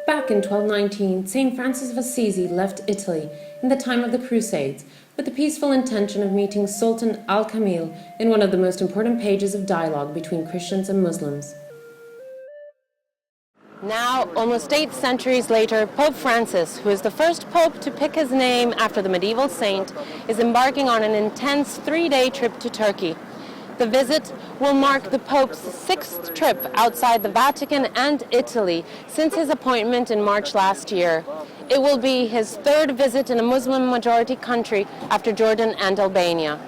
Back in 1219, St. Francis of Assisi left Italy in the time of the Crusades with the peaceful intention of meeting Sultan al-Kamil in one of the most important pages of dialogue between Christians and Muslims. Now, almost 8 centuries later, Pope Francis, who is the first pope to pick his name after the medieval saint, is embarking on an intense 3-day trip to Turkey. The visit will mark the Pope's 6th trip outside the Vatican and Italy since his appointment in March last year. It will be his 3rd visit in a Muslim-majority country after Jordan and Albania.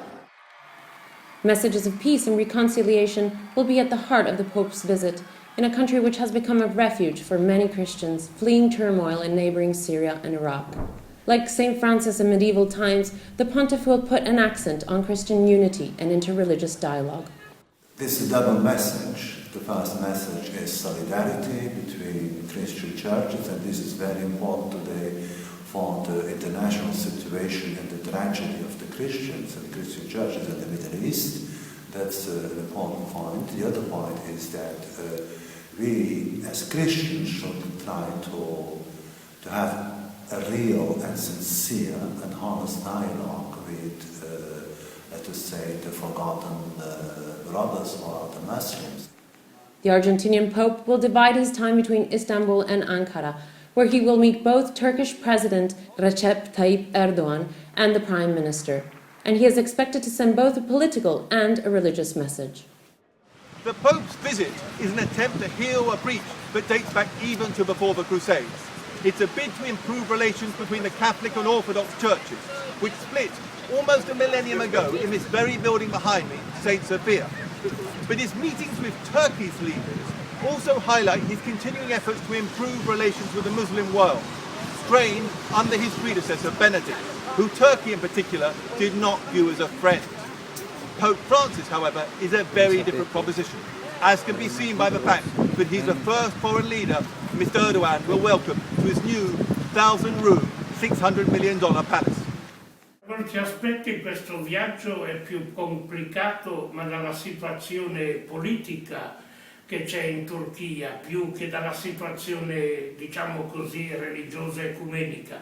Messages of peace and reconciliation will be at the heart of the Pope's visit in a country which has become a refuge for many Christians fleeing turmoil in neighboring Syria and Iraq. Like St. Francis in medieval times, the pontiff will put an accent on Christian unity and interreligious dialogue. This is a double message. The first message is solidarity between Christian churches, and this is very important today for the international situation and the tragedy of the Christians and Christian churches in the Middle East. That's an important point. The other point is that we as Christians should try to have a real and sincere and honest dialogue with, let us say, the forgotten brothers or the Muslims. The Argentinian Pope will divide his time between Istanbul and Ankara, where he will meet both Turkish President Recep Tayyip Erdogan and the Prime Minister. And he is expected to send both a political and a religious message. The Pope's visit is an attempt to heal a breach that dates back even to before the Crusades. It's a bid to improve relations between the Catholic and Orthodox churches, which split almost a millennium ago in this very building behind me, St. Sophia. But his meetings with Turkey's leaders also highlight his continuing efforts to improve relations with the Muslim world, strained under his predecessor Benedict, who Turkey in particular did not view as a friend. Pope Francis, however, is a very different proposition, as can be seen by the fact that he's the first foreign leader Mr. Erdogan will welcome to his new 1,000-room, $600 million palace. Molti aspetti questo viaggio è più complicato, ma dalla situazione politica che c'è in Turchia, più che dalla situazione, diciamo così, religiosa ecumenica.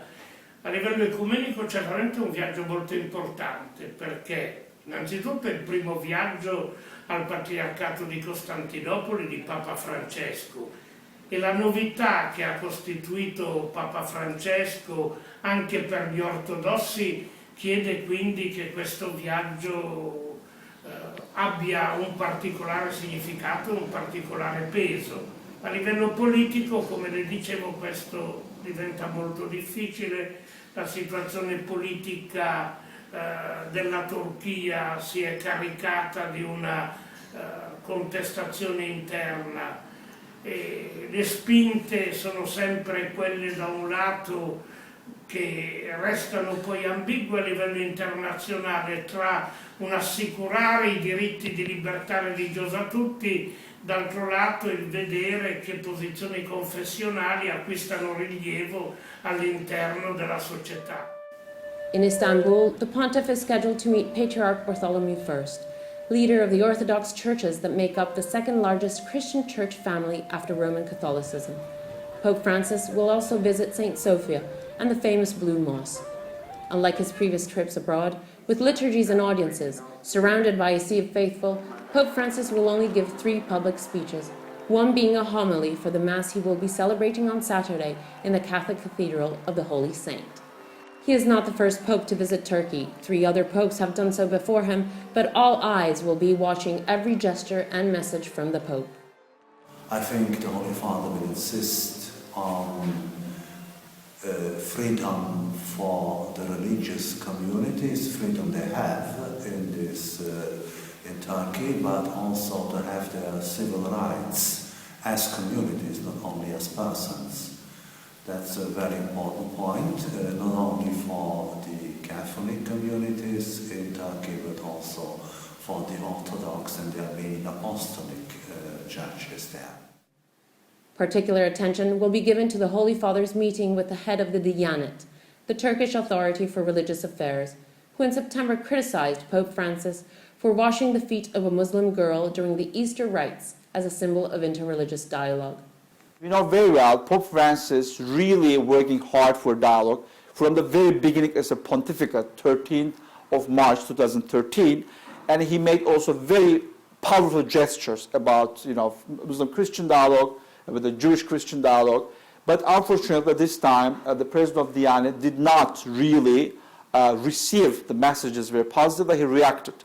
A livello ecumenico c'è veramente un viaggio molto importante, perché innanzitutto è il primo viaggio al Patriarcato di Costantinopoli di Papa Francesco, e la novità che ha costituito Papa Francesco anche per gli ortodossi chiede quindi che questo viaggio abbia un particolare significato, un particolare peso. A livello politico, come le dicevo, questo diventa molto difficile. La situazione politica della Turchia si è caricata di una contestazione interna. E le spinte sono sempre quelle da un lato che restano poi ambigue a livello internazionale tra un assicurare i diritti di libertà religiosa a tutti, d'altro lato il vedere che posizioni confessionali acquistano rilievo all'interno della società. In Istanbul, the pontiff is scheduled to meet Patriarch Bartholomew I, leader of the Orthodox churches that make up the 2nd largest Christian church family after Roman Catholicism. Pope Francis will also visit St. Sophia and the famous Blue Mosque. Unlike his previous trips abroad, with liturgies and audiences, surrounded by a sea of faithful, Pope Francis will only give 3 public speeches, one being a homily for the Mass he will be celebrating on Saturday in the Catholic Cathedral of the Holy Saint. He is not the first pope to visit Turkey. 3 other popes have done so before him, but all eyes will be watching every gesture and message from the Pope. I think the Holy Father will insist on freedom for the religious communities, freedom they have in Turkey, but also to have their civil rights as communities, not only as persons. That's a very important point, not only for the Catholic communities in Turkey, but also for the Orthodox and the Armenian Apostolic churches there. Particular attention will be given to the Holy Father's meeting with the head of the Diyanet, the Turkish authority for religious affairs, who in September criticized Pope Francis for washing the feet of a Muslim girl during the Easter rites as a symbol of interreligious dialogue. We know very well Pope Francis really working hard for dialogue from the very beginning as a pontificate, 13th of March 2013, and he made also very powerful gestures about Muslim-Christian dialogue, with the Jewish-Christian dialogue. But unfortunately, this time, the president of Diyanet did not really receive the messages very positively. He reacted.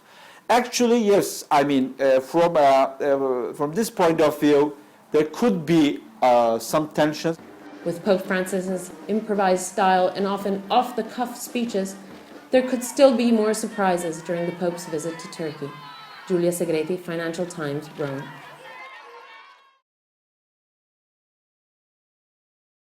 Actually, yes, I mean, from this point of view, there could be some tensions. With Pope Francis's improvised style and often off-the-cuff speeches, there could still be more surprises during the Pope's visit to Turkey. Giulia Segreti, Financial Times, Rome.